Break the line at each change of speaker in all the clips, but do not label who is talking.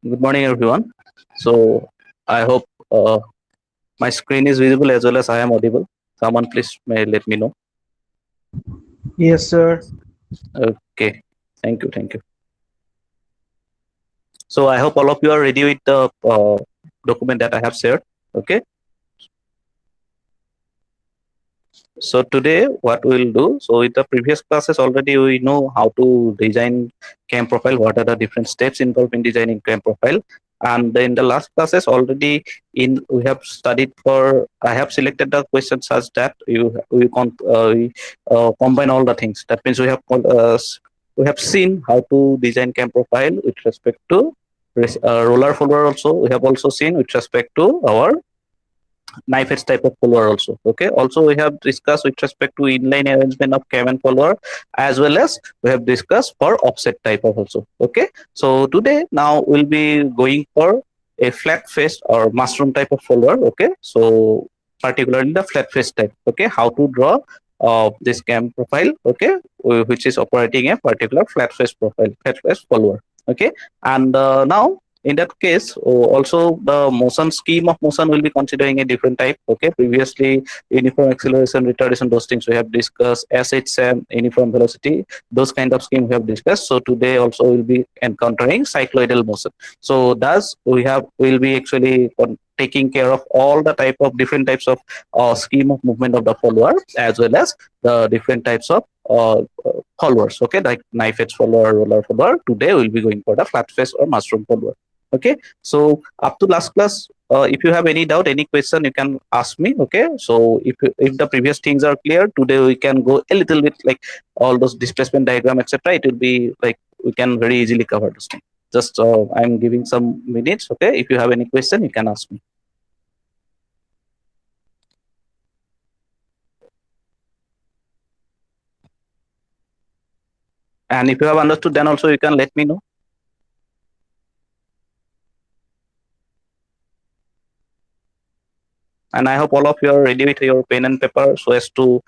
Good morning, everyone. So I hope my screen is visible as well as I am audible. Someone please may let me know.
Yes, sir.
Okay. Thank you. Thank you. So I hope all of you are ready with the document that I have shared. Okay. So today what we'll do, so in the previous classes already we know how to design cam profile, what are the different steps involved in designing cam profile. And in the last classes already in we have studied for I have selected the questions such that we combine all the things. That means we have seen how to design cam profile with respect to roller follower also. We have also seen with respect to our knife edge type of follower also. Okay, also we have discussed with respect to inline arrangement of cam and follower, as well as we have discussed for offset type of also. Okay, so today now we'll be going for a flat face or mushroom type of follower. Okay, so particularly the flat face type. Okay, how to draw this cam profile. Okay, which is operating a particular flat face profile, flat face follower. Okay, and now in that case also the motion scheme of motion will be considering a different type. Okay, previously uniform acceleration, retardation, those things we have discussed, SHM, uniform velocity, those kind of scheme we have discussed. So today also we'll be encountering cycloidal motion. So thus we'll be actually taking care of all the type of different types of scheme of movement of the follower, as well as the different types of followers. Okay, like knife edge follower, roller follower. Today we'll be going for the flat face or mushroom follower. Okay, so up to last class, if you have any doubt, any question, you can ask me. Okay, so if the previous things are clear, today we can go a little bit like all those displacement diagram, etc. It will be like we can very easily cover this thing. Just I'm giving some minutes. Okay, if you have any question, you can ask me. And if you have understood, then also you can let me know. And I hope all of you are ready with your pen and paper so as to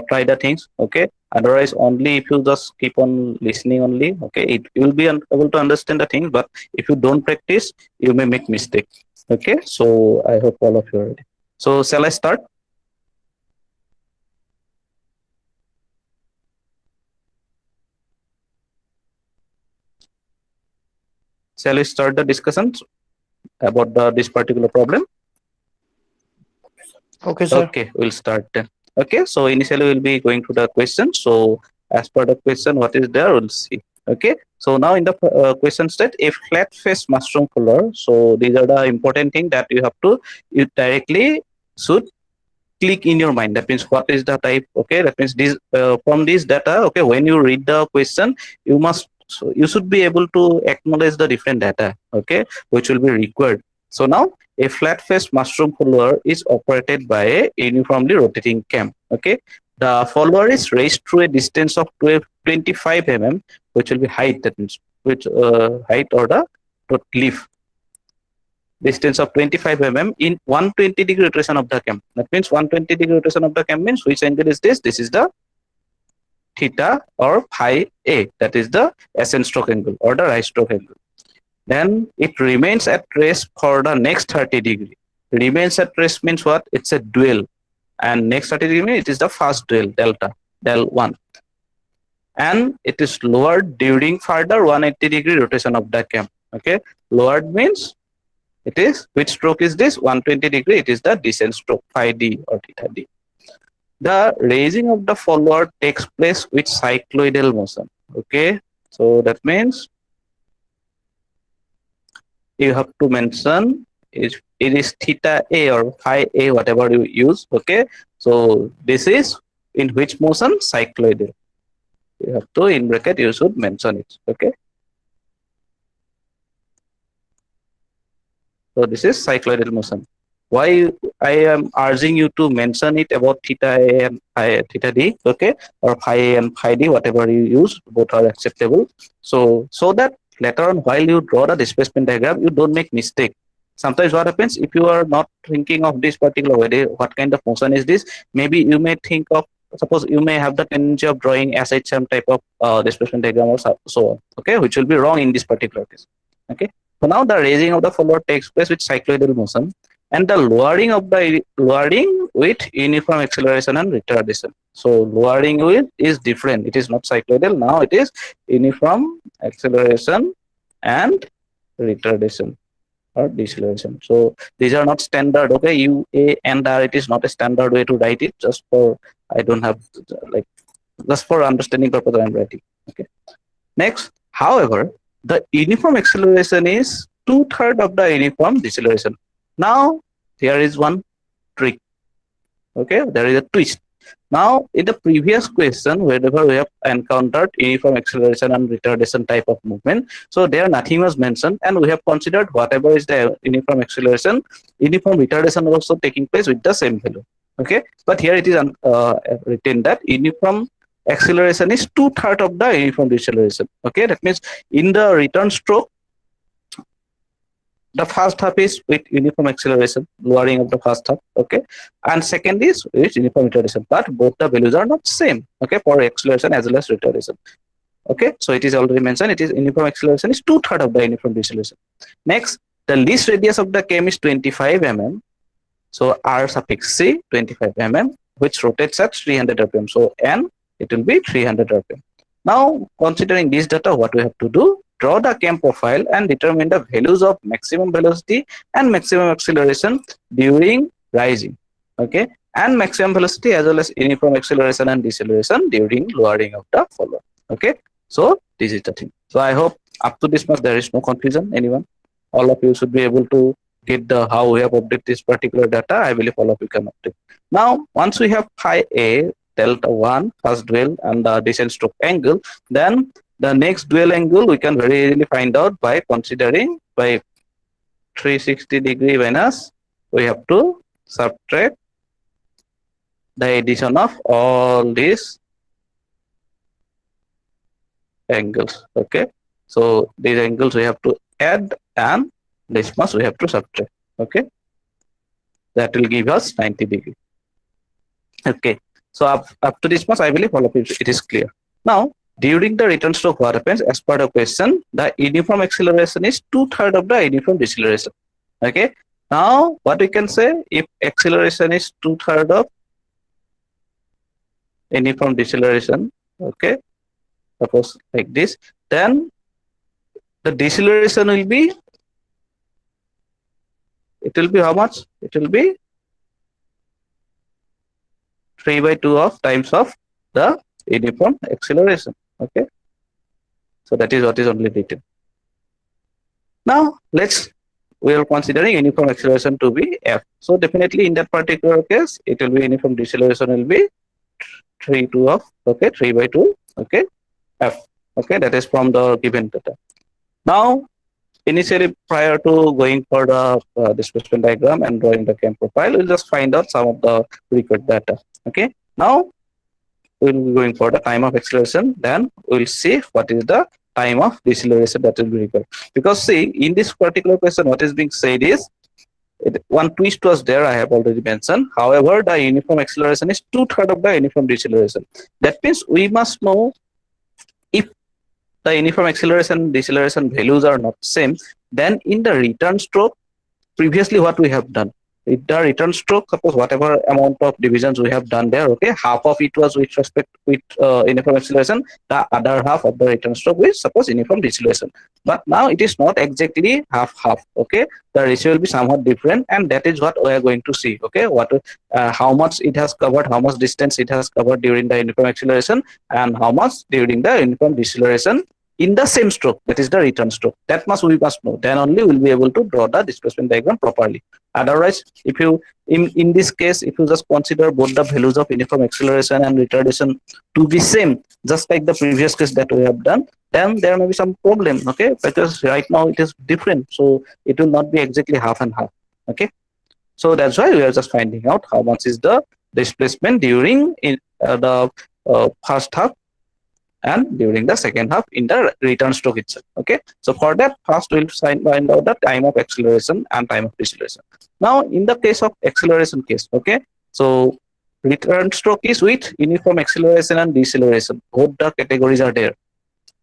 try the things. Okay, otherwise only if you just keep on listening only, okay, you will be able to understand the things, but if you don't practice you may make mistake. Okay, so I hope all of you are ready. So shall I start? Shall we start the discussions about this particular problem?
Okay, sir.
Okay, we'll start then. Okay, so initially we'll be going to the question. So as per the question, what is there, we'll see. Okay, so now in the question state, a flat face mushroom follower. So these are the important thing that you directly should click in your mind. That means what is the type. Okay, that means this from this data. Okay, when you read the question, you should be able to acknowledge the different data. Okay, which will be required. So now a flat face mushroom follower is operated by a uniformly rotating cam. Okay, the follower is raised through a distance of 25 mm, which will be height. That means which height or the leaf distance of 25 mm in 120-degree rotation of the cam. That means 120-degree rotation of the cam means which angle is this? This is the theta or phi a. That is the ascent stroke angle or the rise stroke angle. Then it remains at rest for the next 30 degree. Remains at rest means what? It's a dual. And next 30 degree means it is the first dual, delta, del 1. And it is lowered during further 180-degree rotation of the cam. Okay, lowered means it is, which stroke is this? 120 degree. It is the descent stroke, phi d or theta d. The raising of the follower takes place with cycloidal motion. Okay, so that means you have to mention it is theta a or phi a, whatever you use. Okay, so this is in which motion? Cycloidal. You have to in bracket you should mention it. Okay, so this is cycloidal motion. Why I am urging you to mention it about theta a and phi, theta d, okay, or phi a and phi d, whatever you use, both are acceptable. So that later on, while you draw the displacement diagram, you don't make mistake. Sometimes what happens if you are not thinking of this particular way, what kind of motion is this? Maybe you may think of, suppose you may have the tendency of drawing SHM type of displacement diagram or so on, okay, which will be wrong in this particular case. Okay. So now the raising of the follower takes place with cycloidal motion, and the lowering with uniform acceleration and retardation. So lowering with is different. It is not cycloidal. Now it is uniform acceleration and retardation or deceleration. So these are not standard. Okay, U, A, and R. It is not a standard way to write it. Just for I don't have like just for understanding purpose I am writing. Okay. Next, however, the uniform acceleration is two-thirds of the uniform deceleration. Now here is one trick. Okay, there is a twist. Now, in the previous question, whenever we have encountered uniform acceleration and retardation type of movement, so there nothing was mentioned, and we have considered whatever is the uniform acceleration, uniform retardation also taking place with the same value. Okay, but here it is written that uniform acceleration is two-thirds of the uniform deceleration. Okay, that means in the return stroke, the first half is with uniform acceleration, lowering of the first half, okay, and second is with uniform retardation, but both the values are not same, okay, for acceleration as well as retardation. Okay, so it is already mentioned, it is uniform acceleration is two-thirds of the uniform deceleration. Next, the least radius of the cam is 25 mm, so r suffix c 25 mm, which rotates at 300 rpm, so n it will be 300 rpm. Now considering this data, what we have to do, draw the cam profile and determine the values of maximum velocity and maximum acceleration during rising, okay, and maximum velocity as well as uniform acceleration and deceleration during lowering of the follower. Okay, so this is the thing. So I hope up to this much there is no confusion. Anyone, all of you should be able to get the how we have updated this particular data. I believe all of you can update. Now once we have phi a, delta 1, first dwell, and the descent stroke angle, then the next dwell angle we can very easily find out by considering by 360 degree minus, we have to subtract the addition of all these angles. Okay, so these angles we have to add and this much we have to subtract. Okay, that will give us 90 degree. Okay, so up to this much I believe all of it is clear. Now during the return stroke, what happens? As per the question, the uniform acceleration is two-thirds of the uniform deceleration. Okay. Now, what we can say, if acceleration is two-thirds of uniform deceleration, okay, suppose like this, then the deceleration will be, it will be how much? It will be 3/2 of times of the uniform acceleration. Okay, so that is what is only written. Now we are considering uniform acceleration to be f. So definitely in that particular case, it will be uniform deceleration will be 3/2 of, okay, 3/2, okay, f. Okay, that is from the given data. Now initially prior to going for the displacement diagram and drawing the cam profile, we'll just find out some of the required data. Okay, now we'll be going for the time of acceleration, then we'll see what is the time of deceleration that will be required. Because see, in this particular question, what is being said is, one twist was there, I have already mentioned. However, the uniform acceleration is two-thirds of the uniform deceleration. That means we must know if the uniform acceleration and deceleration values are not same, then in the return stroke, previously what we have done, with the return stroke, suppose whatever amount of divisions we have done there, okay, half of it was with respect with uniform acceleration, the other half of the return stroke with suppose uniform deceleration. But now it is not exactly half, okay, the ratio will be somewhat different, and that is what we are going to see. Okay, what how much it has covered, how much distance it has covered during the uniform acceleration, and how much during the uniform deceleration in the same stroke, that is the return stroke. That much we must know, then only we'll be able to draw the displacement diagram properly. Otherwise, if you in this case, if you just consider both the values of uniform acceleration and retardation to be same, just like the previous case that we have done, then there may be some problem, okay, because right now it is different, so it will not be exactly half and half. Okay, so that's why we are just finding out how much is the displacement during the first half and during the second half in the return stroke itself. Okay, so for that, first we'll find out the time of acceleration and time of deceleration. Now in the case of acceleration case, okay, so return stroke is with uniform acceleration and deceleration, both the categories are there.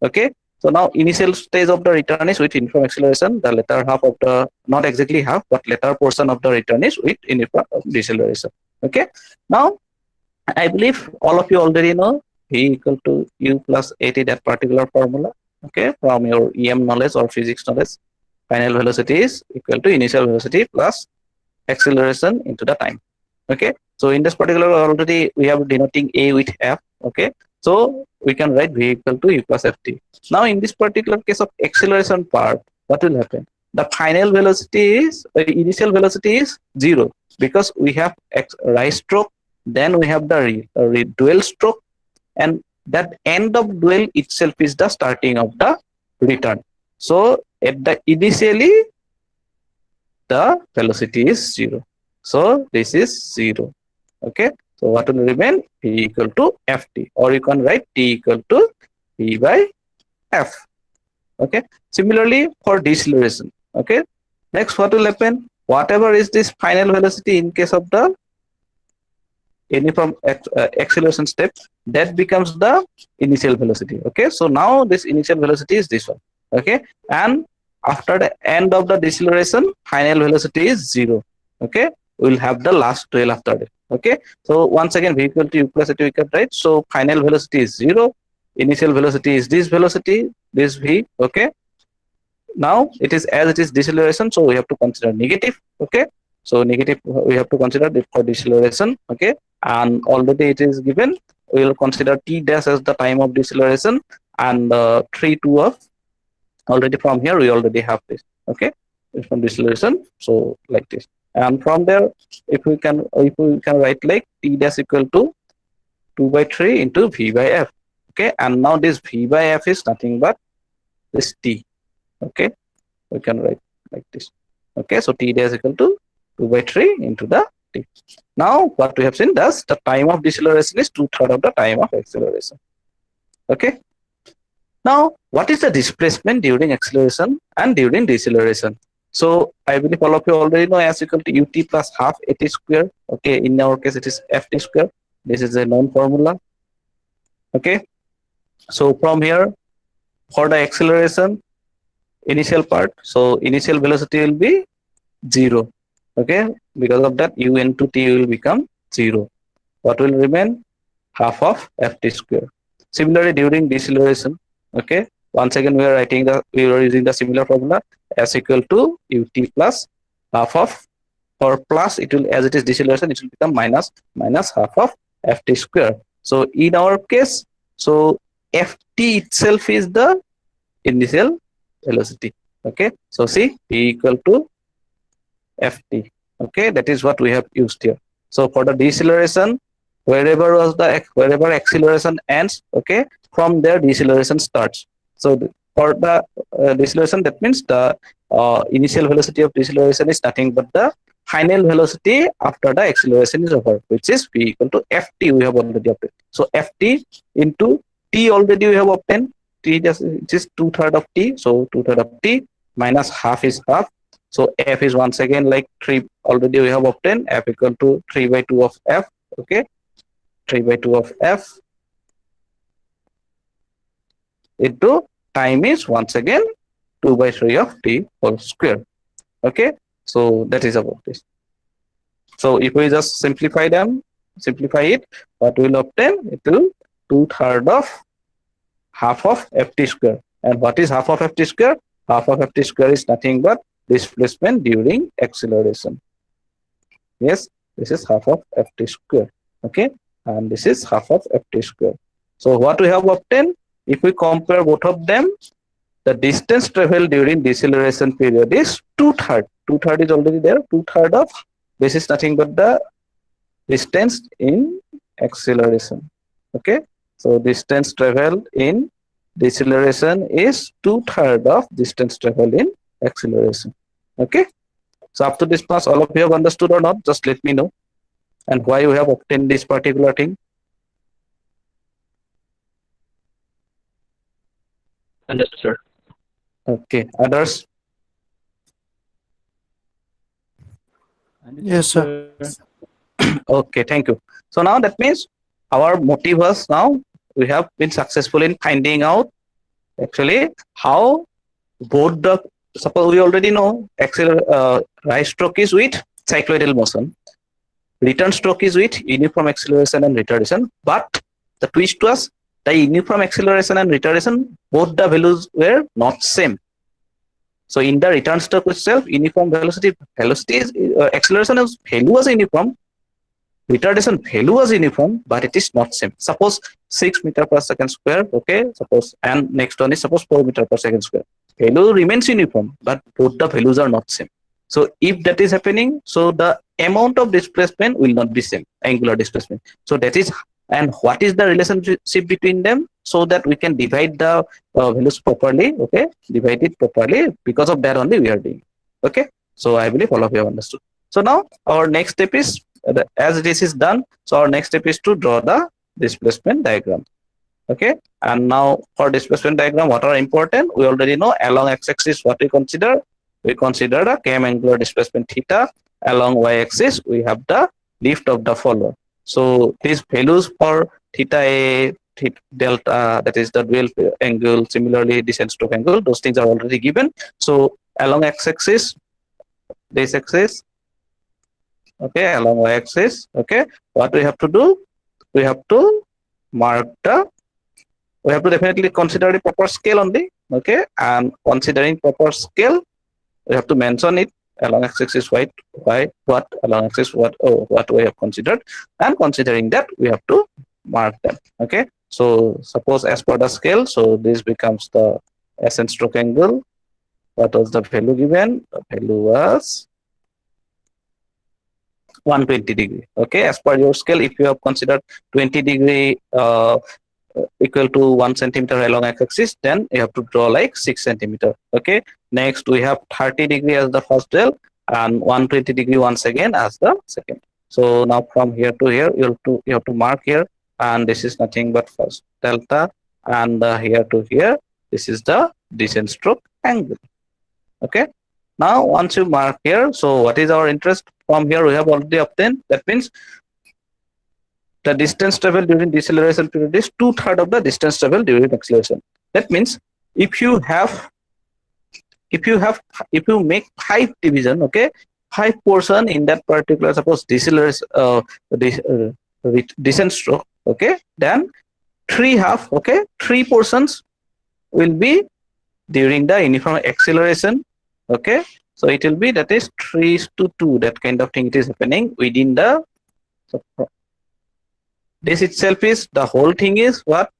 Okay, So now initial stage of the return is with uniform acceleration. The latter half of the, not exactly half, but latter portion of the return is with uniform deceleration. Okay. Now I believe all of you already know V equal to U plus AT, that particular formula. Okay, from your EM knowledge or physics knowledge, final velocity is equal to initial velocity plus acceleration into the time. Okay, so in this particular already we have denoting A with F. Okay, so we can write V equal to U plus Ft. Now in this particular case of acceleration part, what will happen? The final velocity is, initial velocity is 0, because we have rise stroke, then we have the dual stroke, and that end of dual itself is the starting of the return. So at the initially the velocity is 0. So this is 0. Okay. So what will remain? P equal to Ft, or you can write T equal to P by F. Okay. Similarly for deceleration. Okay. Next, what will happen? Whatever is this final velocity in case of the uniform acceleration step, that becomes the initial velocity. Okay. So now this initial velocity is this one. Okay. And after the end of the deceleration, final velocity is 0. Okay, we'll have the last tail after it. Okay, so once again v equal to u plus at, we can write, so final velocity is 0, initial velocity is this velocity, this v. Okay, now it is as it is deceleration, so we have to consider negative. Okay, so negative we have to consider it for deceleration. Okay, and already it is given, we will consider t dash as the time of deceleration, and 3 2 of, already from here we already have this. Okay, it's from deceleration, so like this, and from there if we can write like t dash equal to 2 by 3 into v by f. Okay, and now this v by f is nothing but this t. Okay, we can write like this. Okay, so t dash equal to 2 by 3 into the t. Now what we have seen, thus the time of deceleration is 2/3 of the time of acceleration. Okay, now what is the displacement during acceleration and during deceleration? So I believe all of you already know, as equal to ut plus half at square. Okay, in our case it is ft square. This is a known formula. Okay, so from here for the acceleration initial part, so initial velocity will be 0. Okay, because of that u into t will become 0. What will remain? Half of ft square. Similarly during deceleration, okay, once again we are using the similar formula, s equal to ut plus half of, or plus, it will, as it is deceleration, it will become minus half of ft square. So in our case, so ft itself is the initial velocity. Okay, so see, p equal to ft. Okay, that is what we have used here. So for the deceleration, wherever acceleration ends, okay, from there deceleration starts. So for the deceleration, that means the initial velocity of deceleration is nothing but the final velocity after the acceleration is over, which is v equal to ft. We have already obtained. So ft into t already we have obtained. T just, it is 2/3 of t. So 2/3 of t minus half is half. So f is once again like 3, already we have obtained, f equal to 3 by 2 of f. Okay, 3 by 2 of f into time is once again 2 by 3 of t whole square. Okay, so that is about this. So if we just simplify it, what we will obtain? It will 2/3 of half of ft square. And what is half of ft square? Half of ft square is nothing but displacement during acceleration. Yes, this is half of ft square. Okay, and this is half of ft square. So what we have obtained, if we compare both of them, the distance traveled during deceleration period is 2/3. 2/3 is already there. 2/3 of, this is nothing but the distance in acceleration. Okay, so distance traveled in deceleration is 2/3 of distance traveled in acceleration. Okay, so up to this pass, all of you have understood or not? Just let me know, and why you have obtained this particular thing.
Understood, sir.
Okay, others?
Yes, sir.
Okay, thank you. So now that means our motive was, now we have been successful in finding out Actually, how both the, suppose we already know right stroke is with cycloidal motion, return stroke is with uniform acceleration and retardation, but the twist was the uniform acceleration and retardation, both the values were not same. So in the return stroke itself, uniform velocity is acceleration is value was uniform, retardation value was uniform, but it is not same. Suppose 6 meter per second square, okay, suppose, and next one is suppose 4 meter per second square. Value remains uniform, but both the values are not same. So if that is happening, so the amount of displacement will not be same, angular displacement. So that is, and what is the relationship between them, so that we can divide the values properly, okay, divide it properly. Because of that only we are doing, okay. So I believe all of you have understood. So now our next step is, as this is done, so our next step is to draw the displacement diagram, okay. And now for displacement diagram, what are important, we already know. Along x-axis, what we consider the cam angular displacement theta. Along y-axis, we have the lift of the follower. So these values for theta a, theta delta, that is the dual angle, similarly descent stroke angle, those things are already given. So along x-axis, this axis, okay, along y-axis, okay, what we have to do, we have to mark the, we have to definitely consider the proper scale only, okay. And considering proper scale, we have to mention it. Along axis is what, along axis what, oh, what we have considered, and considering that we have to mark them, okay. So suppose as per the scale, so this becomes the ascent stroke angle. What was the value given? The value was 120 degree, okay. As per your scale, if you have considered 20 degree equal to 1 centimeter along x-axis, then you have to draw like 6 centimeter, okay. Next we have 30 degree as the first del, and 120 degree once again as the second. So now from here to here, you have to mark here, and this is nothing but first delta, and here to here, this is the descent stroke angle, okay. Now once you mark here, so what is our interest? From here we have already obtained, that means the distance traveled during deceleration period is 2/3 of the distance traveled during acceleration. That means if you have, if you have, if you make 5 division, okay, 5 portion in that particular, suppose deceleration, descent stroke, okay, then 3 half, okay, 3 portions will be during the uniform acceleration, okay. So it will be, that is 3:2, that kind of thing it is happening within the, so this itself is, the whole thing is what,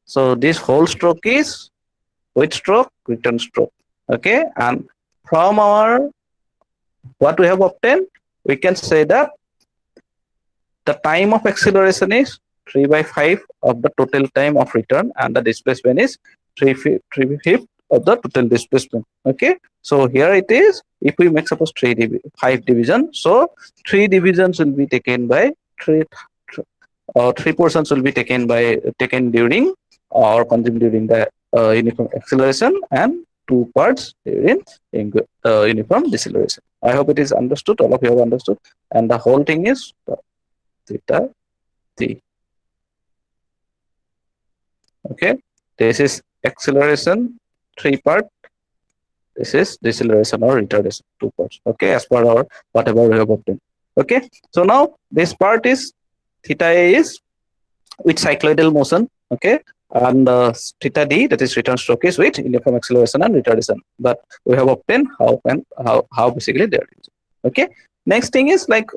so this whole stroke is with stroke, return stroke, okay. And from our, what we have obtained, we can say that the time of acceleration is 3/5 of the total time of return, and the displacement is 3/5 of the total displacement, okay. So here it is, if we make suppose 5 division, so 3 divisions will be taken by 3, 3 portions will be taken during or consumed during the uniform acceleration, and 2 parts during uniform deceleration. I hope it is understood, all of you have understood, and the whole thing is theta t, okay. This is acceleration, 3 part, this is deceleration or retardation, 2 parts, okay, as per our whatever we have obtained, okay. So now this part is, theta a is with cycloidal motion, okay, and theta d, that is return stroke, is with uniform acceleration and retardation. But we have obtained how basically they are used, okay. Next thing is like,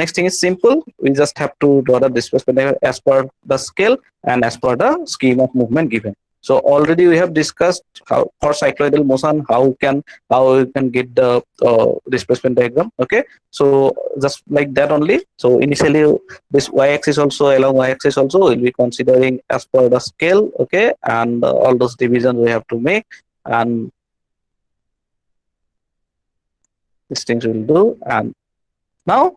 next thing is simple. We just have to draw the displacement as per the scale and as per the scheme of movement given. So already we have discussed how for cycloidal motion, how we can get the displacement diagram, okay. So just like that only. So initially this y-axis also, along y-axis also we'll be considering as per the scale, okay, and all those divisions we have to make, and these things we'll do. And now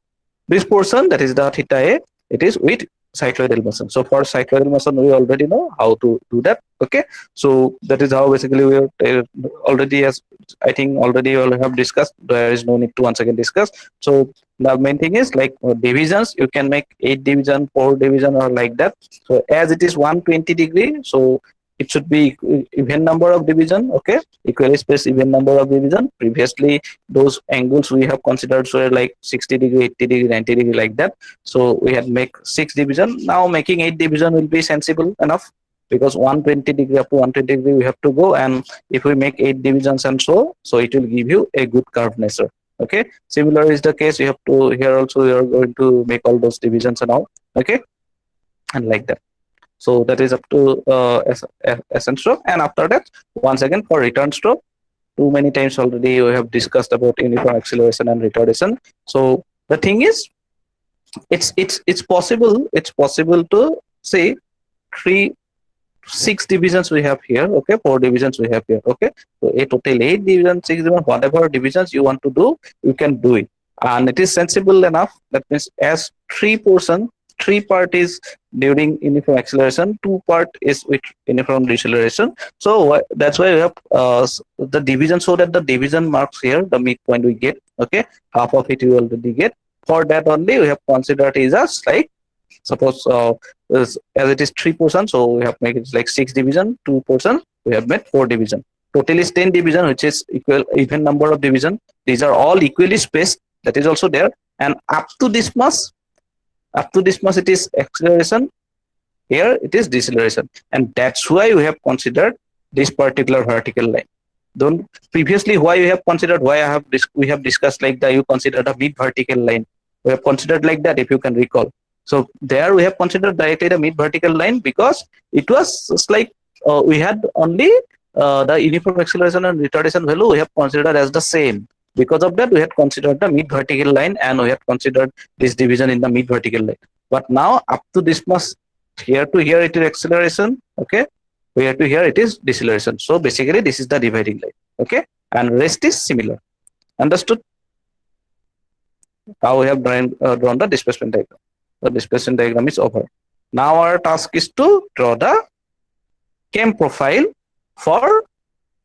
this portion, that is the theta a, it is with cycloidal motion. So for cycloidal motion, we already know how to do that. Okay, so that is how basically we are already, as I think already you all have discussed. There is no need to once again discuss. So the main thing is like divisions. You can make 8 division, 4 division, or like that. So as it is 120 degree, so it should be even number of division. Okay, equally spaced even number of division. Previously, those angles we have considered were like 60 degree, 80 degree, 90 degree, like that. So we had make 6 division. Now making 8 division will be sensible enough, because 120 degree up to 120 degree we have to go, and if we make 8 divisions and so it will give you a good curve nature. Okay, similar is the case. You have to here also you are going to make all those divisions and all. Okay, and like that. So that is up to ascent stroke, and after that once again for return stroke, too many times already we have discussed about uniform acceleration and retardation. So the thing is, it's possible to say three 6 divisions we have here. Okay, 4 divisions we have here. Okay, so a total 8 divisions, 6 divisions, whatever divisions you want to do, you can do it, and it is sensible enough. That means as three part is during uniform acceleration, 2 part is with uniform deceleration. So that's why we have the division, so that the division marks here the midpoint we get. Okay, half of it you already get. For that only we have considered is as like, suppose as it is 3%, so we have made it like 6 division, 2%, we have made 4 division. Total is 10 division, which is equal even number of division. These are all equally spaced. That is also there, and up to this much it is acceleration. Here it is deceleration, and that's why we have considered this particular vertical line. Don't previously why we have considered, why we have discussed like that, you consider the mid vertical line. We have considered like that, if you can recall. So there we have considered directly the mid vertical line, because it was just like we had only the uniform acceleration and retardation value we have considered as the same. Because of that we had considered the mid vertical line, and we had considered this division in the mid vertical line. But now up to this much, here to here it is acceleration. Okay, here to here it is deceleration. So basically this is the dividing line. Okay, and rest is similar. Understood how we have drawn the displacement diagram? The displacement diagram is over. Now our task is to draw the cam profile for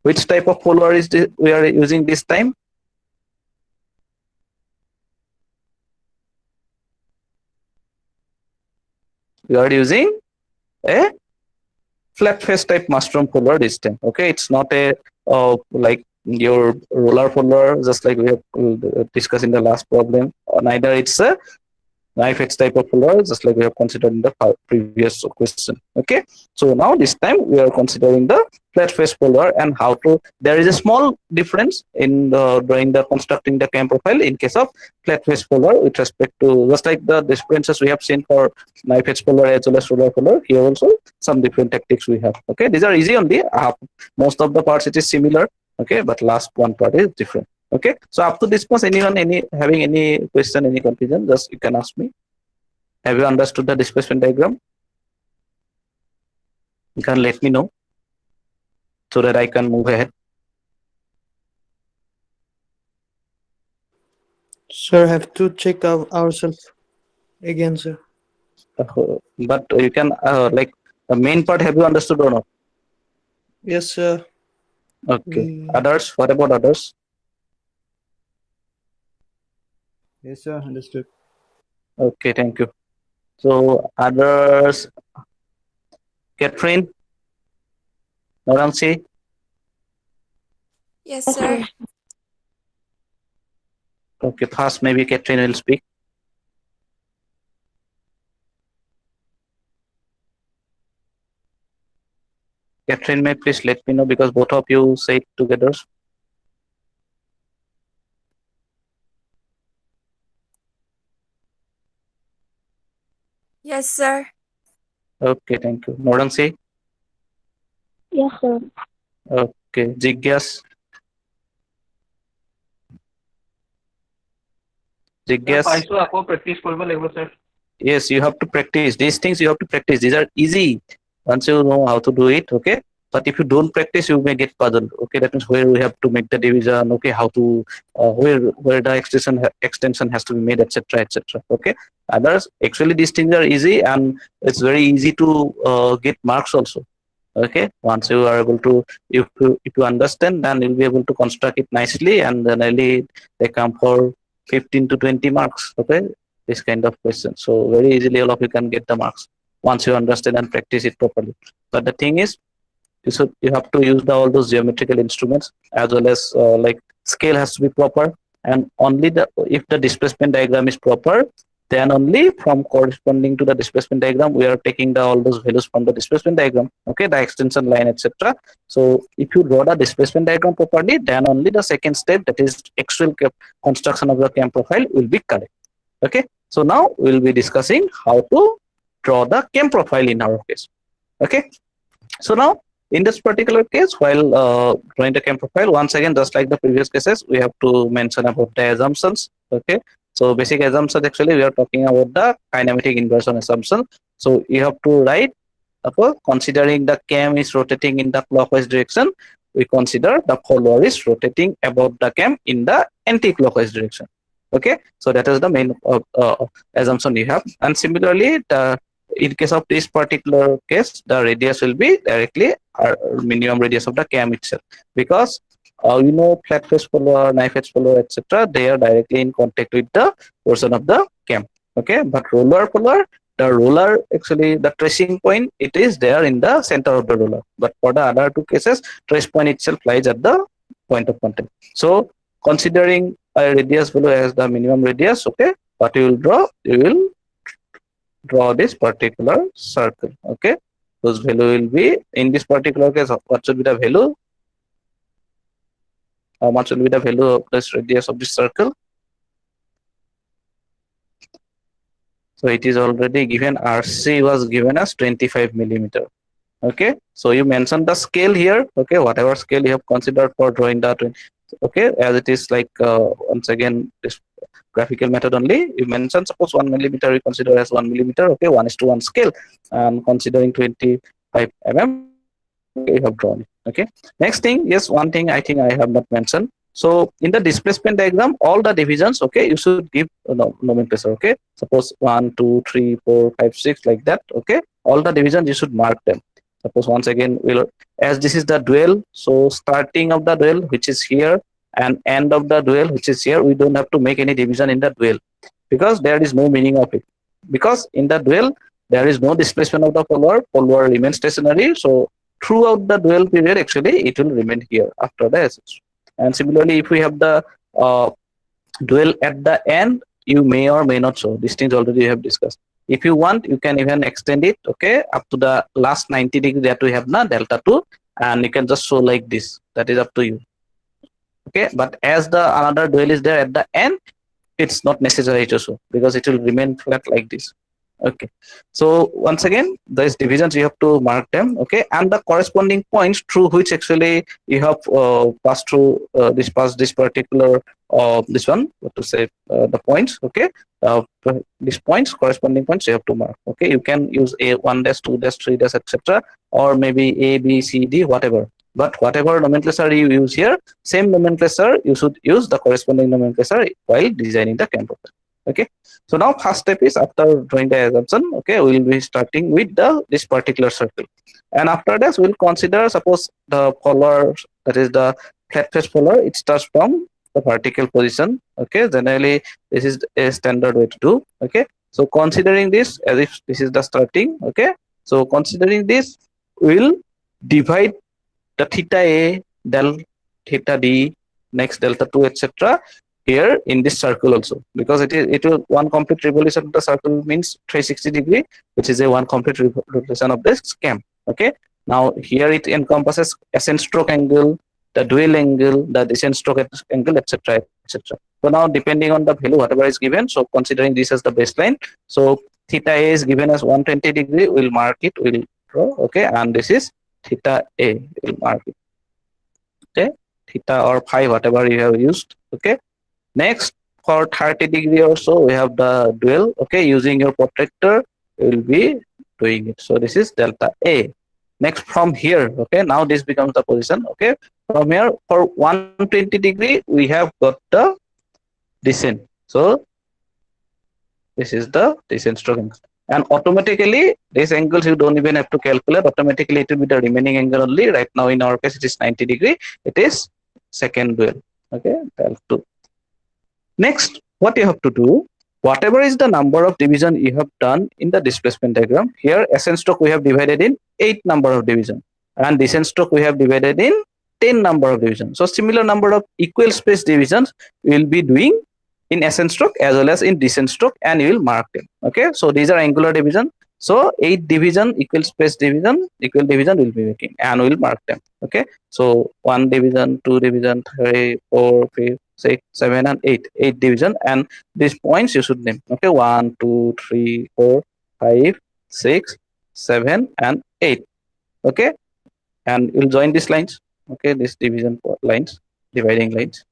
which type of follower is we are using this time. We are using a flat face type mushroom follower this time. Okay, it's not a like your roller follower, just like we have discussed in the last problem. Neither it's a knife edge type of follower, just like we have considered in the previous question. Okay, so now this time we are considering the flat face follower, and how to. There is a small difference in the drawing the constructing the cam profile in case of flat face follower with respect to, just like the differences we have seen for knife edge follower as well as roller follower. Here also some different tactics we have. Okay, these are easy only. Most of the parts it is similar. Okay, but last one part is different. Okay, so up to this point, anyone having any question, any confusion, just you can ask me. Have you understood the displacement diagram? You can let me know so that I can move ahead.
Sir, have to check out ourselves again, sir.
But you can like the main part. Have you understood or not?
Yes, sir.
Okay. Others? What about others?
Yes, sir. Understood.
Okay, thank you. So others, Catherine, Naransi.
Yes, sir.
Okay, first maybe Catherine will speak. Catherine, may please let me know, because both of you say it together.
Yes, sir.
Okay, thank you. Naransi.
Yes, sir.
Okay, Jigyas. Jigyas. Yes, you have to practice these things. You have to practice. These are easy once you know how to do it. Okay. But if you don't practice, you may get puzzled. Okay, that means where we have to make the division. Okay, how to where the extension has to be made, etc., etc. Okay, others actually these things are easy, and it's very easy to get marks also. Okay, once you are able to, if you understand, then you'll be able to construct it nicely, and then really they come for 15 to 20 marks. Okay, this kind of question. So very easily all of you can get the marks once you understand and practice it properly. But the thing is, you have to use all those geometrical instruments, as well as like scale has to be proper, and only the if the displacement diagram is proper, then only from corresponding to the displacement diagram we are taking all those values from the displacement diagram. Okay, the extension line, etc. So if you draw the displacement diagram properly, then only the second step, that is actual construction of the cam profile, will be correct. Okay, so now we'll be discussing how to draw the cam profile in our case. Okay, so now in this particular case, while drawing the cam profile, once again, just like the previous cases, we have to mention about the assumptions. Okay, so basic assumptions, actually we are talking about the kinematic inversion assumption. So you have to write, considering the cam is rotating in the clockwise direction, we consider the follower is rotating above the cam in the anti-clockwise direction. Okay, so that is the main assumption you have. And similarly, in case of this particular case, the radius will be directly minimum radius of the cam itself, because flat face follower, knife edge follower, etc., they are directly in contact with the portion of the cam. Okay, but roller follower, the roller, actually the tracing point, it is there in the center of the roller, but for the other two cases, trace point itself lies at the point of contact. So considering a radius value as the minimum radius, okay, what you will draw, you will draw this particular circle. Okay, whose value will be, in this particular case, what should be the value, how much will be the value of this radius of this circle. So it is already given, RC was given as 25 millimeter. Okay, so you mentioned the scale here. Okay, whatever scale you have considered for drawing that. Okay, as it is like once again this graphical method only, you mentioned suppose 1 millimeter we consider as 1 millimeter. Okay, 1:1 scale, and considering 25 mm, okay, you have drawn. Okay, next thing, yes, one thing I think I have not mentioned. So in the displacement diagram, all the divisions, okay, you should give nomenclature. Okay, suppose 1, 2, 3, 4, 5, 6, like that. Okay, all the divisions you should mark them. Suppose once again, as this is the dual, so starting of the dual, which is here, and end of the dual, which is here, we don't have to make any division in the dual, because there is no meaning of it. Because in the dual, there is no displacement of the follower remains stationary. So throughout the dual period, actually, it will remain here after the SS. And similarly, if we have the dual at the end, you may or may not show. These things already we have discussed. If you want, you can even extend it, okay, up to the last 90 degree that we have now, delta 2, and you can just show like this. That is up to you. Okay, but as the another dual is there at the end, it's not necessary to show, because it will remain flat like this. Okay, so once again, these divisions you have to mark them. Okay, and the corresponding points through which actually you have passed through this particular this one, what to say, the points. Okay, these points, corresponding points, you have to mark. Okay, you can use a 1 dash, 2 dash, 3 dash, etc., or maybe A, B, C, D, whatever. But whatever nomenclature you use here, same nomenclature you should use the corresponding nomenclature while designing the cam profile. Okay, so now first step is, after drawing the assumption, okay, we will be starting with this particular circle, and after this we'll consider, suppose the follower, that is the flat face follower, it starts from the vertical position. Okay, generally this is a standard way to do. Okay, so considering this as if this is the starting. Okay, so considering this, we'll divide the theta A, del theta D, next delta 2, etc., here in this circle also, because it will one complete revolution of the circle means 360 degree, which is a one complete revolution of this cam. Okay, now here it encompasses ascent stroke angle, the dual angle, the descent stroke angle, etc., etc. So now depending on the value whatever is given, so considering this as the baseline, so theta A is given as 120 degree, we'll mark it, we'll draw. Okay, and this is theta A, we'll mark it. Okay, theta or phi, whatever you have used. Okay, next, for 30 degree or so, we have the dual. Okay, using your protractor, you will be doing it. So this is delta A. Next from here, okay, now this becomes the position. Okay, from here for 120 degree we have got the descent. So this is the descent stroke angle, and automatically these angles you don't even have to calculate. Automatically it will be the remaining angle only. Right now in our case it is 90 degree. It is second dual. Okay, L2. Next, what you have to do, whatever is the number of division you have done in the displacement diagram, here ascent stroke we have divided in 8 number of division, and descent stroke we have divided in 10 number of division. So similar number of equal space divisions we will be doing in ascent stroke as well as in descent stroke, and you will mark them. Okay, so these are angular division. So 8 division equal space division, equal division will be making, and we will mark them. Okay, so 1 division, 2 division, 3, 4, 5, 6, 7, and 8. 8 division, and these points you should name. Okay, 1, 2, 3, 4, 5, 6, 7, and 8. Okay, and you'll join these lines. Okay, these division lines, dividing lines.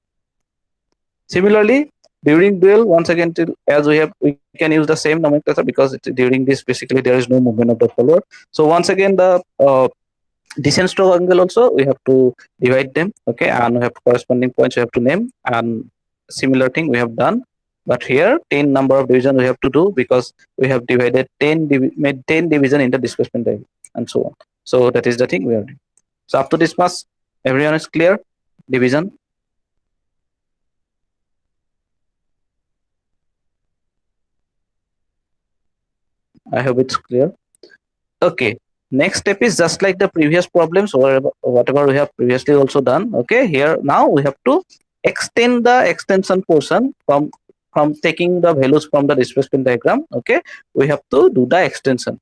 Similarly, during dual, once again, as we can use the same nomenclature because during this basically there is no movement of the follower. So once again, the descent stroke angle also we have to divide them. Okay, and we have corresponding points we have to name, and similar thing we have done. But here 10 number of division we have to do because we have divided made 10 division in the displacement diagram and so on. So that is the thing we are doing. So up to this much, everyone is clear? Division. I hope it's clear. Okay, next step is just like the previous problems or whatever we have previously also done. Okay, here now we have to extend the extension portion from taking the values from the displacement diagram. Okay, we have to do the extension.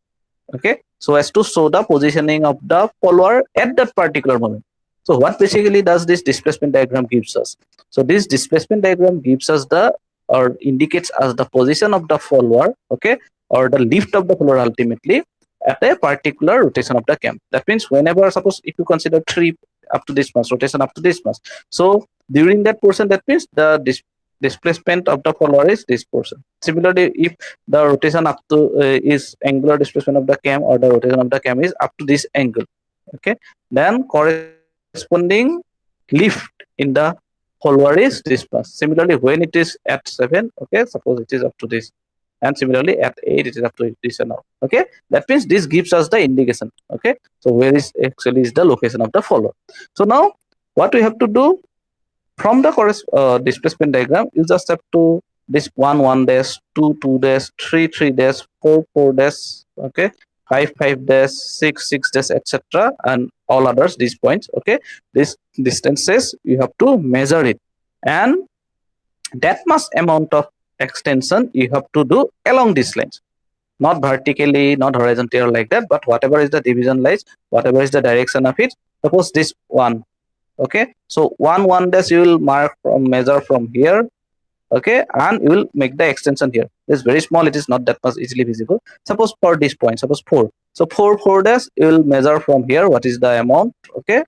Okay, so as to show the positioning of the follower at that particular moment. So what basically does this displacement diagram gives us? So this displacement diagram gives us the, or indicates us the position of the follower, okay, or the lift of the follower ultimately at a particular rotation of the cam. That means whenever, suppose if you consider 3 up to this much, rotation up to this much, so during that portion, that means the displacement of the follower is this portion. Similarly, if the rotation up to is angular displacement of the cam, or the rotation of the cam is up to this angle, okay, then corresponding lift in the follower is this much. Similarly, when it is at 7, okay, suppose it is up to this, and similarly at 8 it is up to this and now. Okay, that means this gives us the indication. Okay, so where is actually is the location of the follower. So now what we have to do from the displacement diagram, you just have to this 1 1 dash, 2 2 dash, 3 3 dash, 4 4 dash, okay, 5 5 dash, 6 6 dash, etc., and all others, these points. Okay, these distances you have to measure it, and that much amount of extension you have to do along these lines, not vertically, not horizontally like that, but whatever is the division lines, whatever is the direction of it. Suppose this one, okay, so 1 1 dash you will mark from, measure from here, okay, and you will make the extension here. It's very small, it is not that much easily visible. Suppose for this point, suppose 4, so 4 4 dash you will measure from here, what is the amount, okay,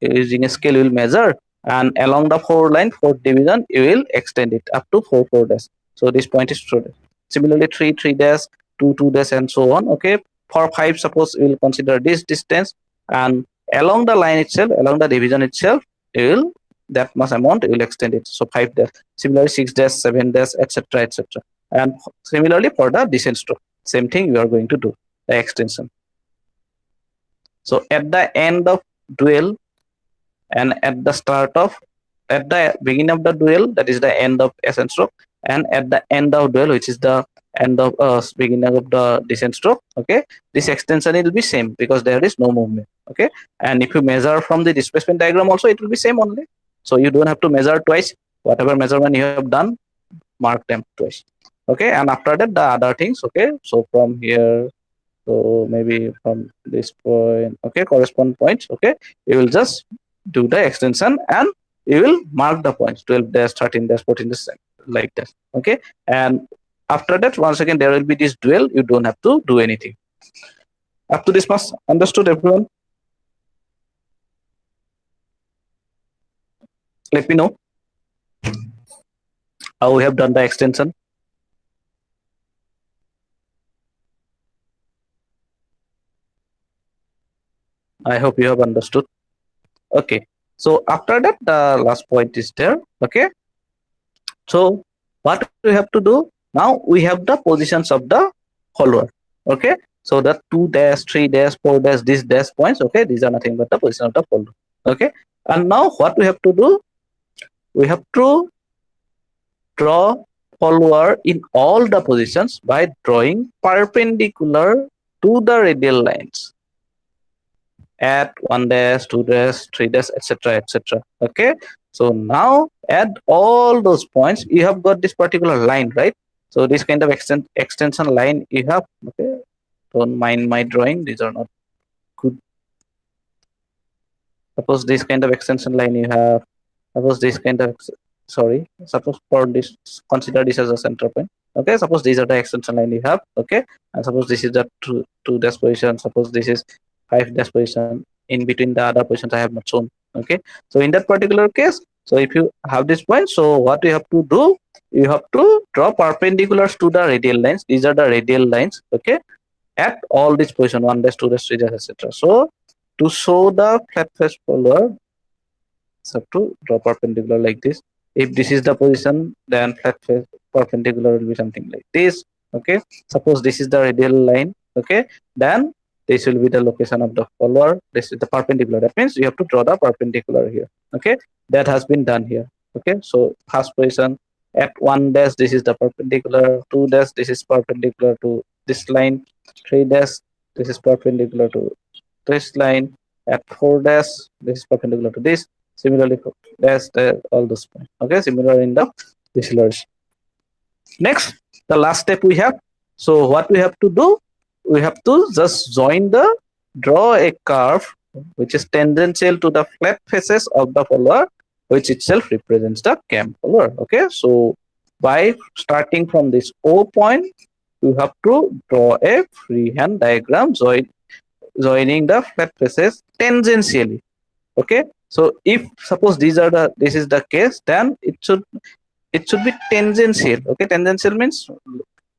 using a scale you will measure, and along the 4 line, 4th division, you will extend it up to 4 4 dash. So this point is 2 dash. Similarly 3 3 dash, 2 2 dash, and so on. Okay, for 5, suppose we will consider this distance, and along the line itself, along the division itself, you will that much amount you will extend it. So 5 dash. Similarly 6 dash, 7 dash, etc., etc. And similarly for the descent stroke, same thing you are going to do the extension. So at the end of dual, and at the beginning of the dual, that is the end of ascent stroke, and at the end of dual, which is the end of beginning of the descent stroke, okay, this extension will be same because there is no movement. Okay, and if you measure from the displacement diagram also, it will be same only, so you don't have to measure twice. Whatever measurement you have done, mark them twice. Okay, and after that the other things. Okay, so from here, so maybe from this point, okay, correspond points, okay, you will just do the extension, and you will mark the points 12 dash, 13 dash, 14 dash, like that. Okay, and after that, once again, there will be this dual, you don't have to do anything. Up to this much understood, everyone? Let me know how we have done the extension. I hope you have understood. Okay. So after that, the last point is there. Okay. So what we have to do now? We have the positions of the follower. Okay. So the 2 dash, 3 dash, 4 dash, these dash points. Okay. These are nothing but the position of the follower. Okay. And now what we have to do? We have to draw follower in all the positions by drawing perpendicular to the radial lines at 1 dash, 2 dash, 3 dash, etc., etc. Okay. So now at all those points, you have got this particular line, right? So this kind of extension line you have. Okay. Don't mind my drawing. These are not good. Suppose this kind of extension line you have. Suppose this kind of sorry. Suppose for this, consider this as a center point. Okay. Suppose these are the extension line you have. Okay. And suppose this is the two dash position. Suppose this is 5 dash position. In between the other positions I have not shown. Okay. So in that particular case, so if you have this point, so what you have to do, you have to draw perpendiculars to the radial lines. These are the radial lines. Okay. At all these position 1 dash, 2 dash, 3 dash, etc. So to show the flat face follower, have to draw perpendicular like this. If this is the position, then flat face perpendicular will be something like this. Okay. Suppose this is the radial line. Okay. Then this will be the location of the follower. This is the perpendicular. That means you have to draw the perpendicular here. Okay. That has been done here. Okay. So first position at 1 dash, this is the perpendicular. 2 dash, this is perpendicular to this line. 3 dash, this is perpendicular to this line. At 4 dash, this is perpendicular to this. Similarly, that's all those points. Okay, similar in the deceleration. Next, the last step we have. So what we have to do? We have to just draw a curve which is tangential to the flat faces of the follower, which itself represents the cam follower. Okay, so by starting from this O point, you have to draw a freehand diagram joining the flat faces tangentially. Okay. So if suppose this is the case, then it should be tangential. Okay. Tangential means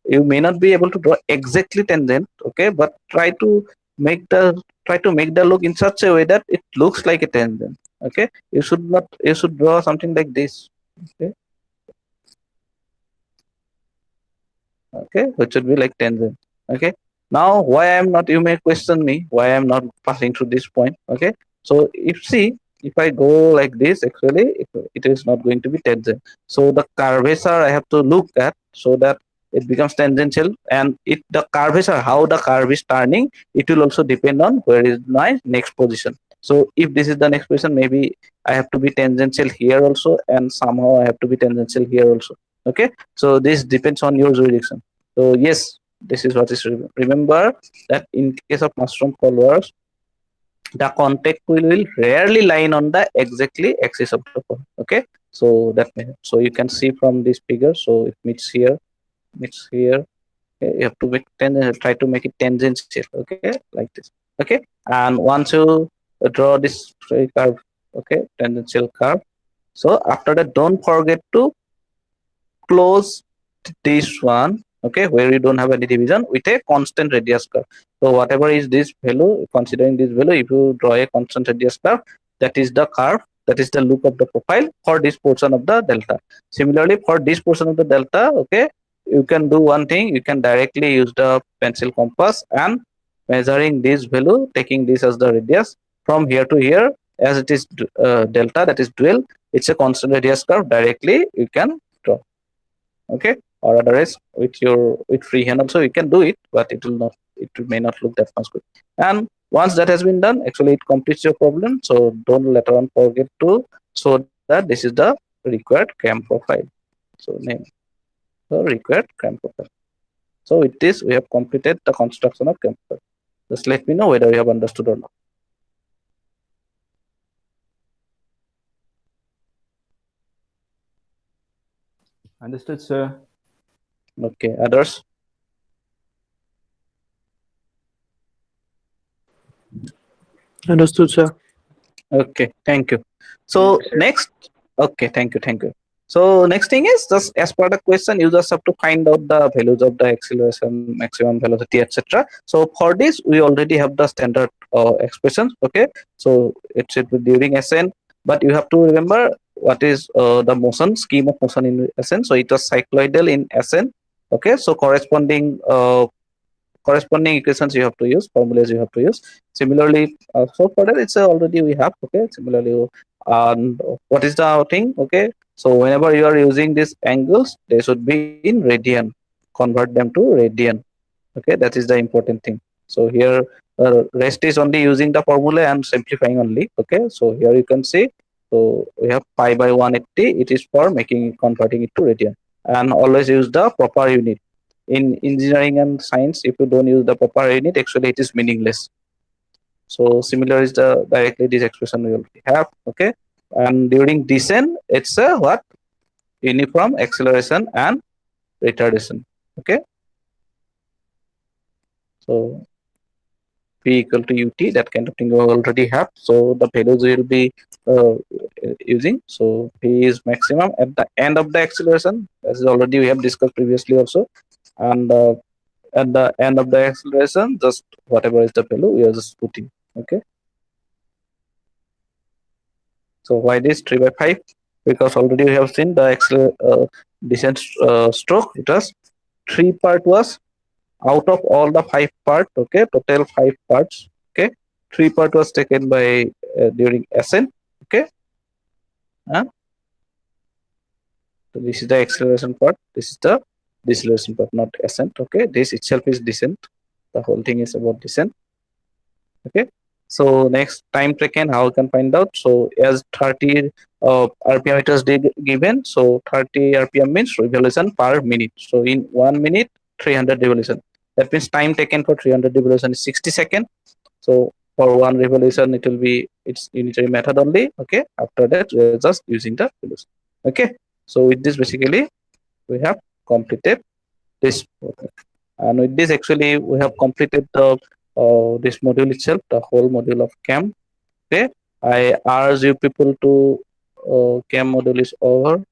you may not be able to draw exactly tangent. Okay, but try to make the look in such a way that it looks like a tangent. Okay, you should draw something like this. Okay. Okay, which should be like tangent. Okay. Now why I am not, you may question me why I am not passing through this point. Okay. So if I go like this, actually it is not going to be tangent. So the curvature I have to look at so that it becomes tangential, and the curvature, how the curve is turning, it will also depend on where is my next position. So if this is the next position, maybe I have to be tangential here also, and somehow I have to be tangential here also. Okay. So this depends on your jurisdiction. So yes, this is what is remember that in case of mushroom followers, the contact will rarely line on the exactly axis of the follower. Okay. So so you can see from this figure. So it meets here. Okay, you have to try to make it tangential. Okay, like this. Okay, and once you draw this curve, okay, tangential curve. So after that, don't forget to close this one. Okay, where you don't have any division with a constant radius curve. So whatever is this value, considering this value, if you draw a constant radius curve, that is the curve, that is the look of the profile for this portion of the delta. Similarly, for this portion of the delta, okay, you can do one thing. You can directly use the pencil compass and measuring this value, taking this as the radius from here to here, as it is delta, that is dual. It's a constant radius curve. Directly you can draw. Okay, or otherwise with freehand also you can do it, but it may not look that much good. And once that has been done, actually it completes your problem. So don't later on forget to show that this is the required cam profile. So name the required cam profile. So with this we have completed the construction of cam profile. Just let me know whether you have understood or not.
Understood, sir.
Okay, others?
Understood, sir.
Okay, thank you. So next, okay, thank you. So next thing is just as per the question, you just have to find out the values of the acceleration, maximum velocity, etc. So for this, we already have the standard expressions. Okay, so it should be during ascent, but you have to remember what is the motion scheme of motion in ascent. So it was cycloidal in ascent. Okay, so corresponding equations you have to use, formulas you have to use. Similarly, so for that it's already we have. Okay, similarly, and what is the thing? Okay, so whenever you are using these angles, they should be in radian. Convert them to radian. Okay, that is the important thing. So here rest is only using the formula and simplifying only. Okay, so here you can see, so we have pi by 180. It is for making converting it to radian, and always use the proper unit. In engineering and science, if you don't use the proper unit, actually it is meaningless. So similar is the directly this expression we already have. Okay, and during descent it's a what, uniform acceleration and retardation. Okay, so p equal to ut, that kind of thing we already have. So the values we will be uh, using. So p is maximum at the end of the acceleration, as already we have discussed previously also, and at the end of the acceleration, just whatever is the value we are just putting. Okay, so why this 3 by 5? Because already we have seen the descent stroke. It was 3 part was out of all the 5 part. Okay, total 5 parts. Okay, 3 part was taken by during ascent. Okay, uh, so this is the acceleration part, this is the deceleration part, not ascent. Okay, this itself is descent, the whole thing is about descent. Okay, so next, time taken, how we can find out? So as 30 rpm it was given, so 30 rpm means revolution per minute. So in 1 minute 300 revolution, that means time taken for 300 revolution is 60 seconds. So for one revolution it will be its unitary method only. Okay, after that we are just using the revolution. Okay, so with this basically we have completed this program. And with this actually we have completed the this module itself, the whole module of cam. Okay, I urge you people to cam module is over.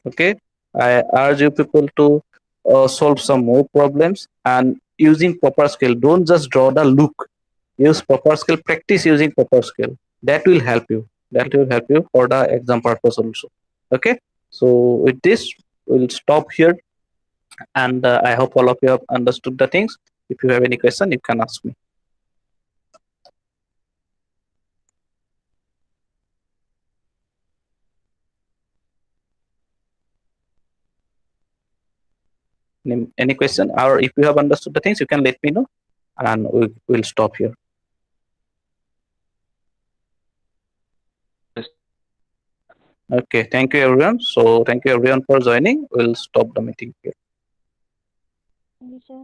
Okay, I urge you people to solve some more problems and using proper scale. Don't just draw the look, use proper scale, practice using proper scale. That will help you, that will help you for the exam purpose also. Okay, so with this we'll stop here, and I hope all of you have understood the things. If you have any question, you can ask me. Any question, or if you have understood the things, you can let me know, and we'll stop here. Okay, thank you everyone. So thank you everyone for joining. We'll stop the meeting here.
Thank you, sir.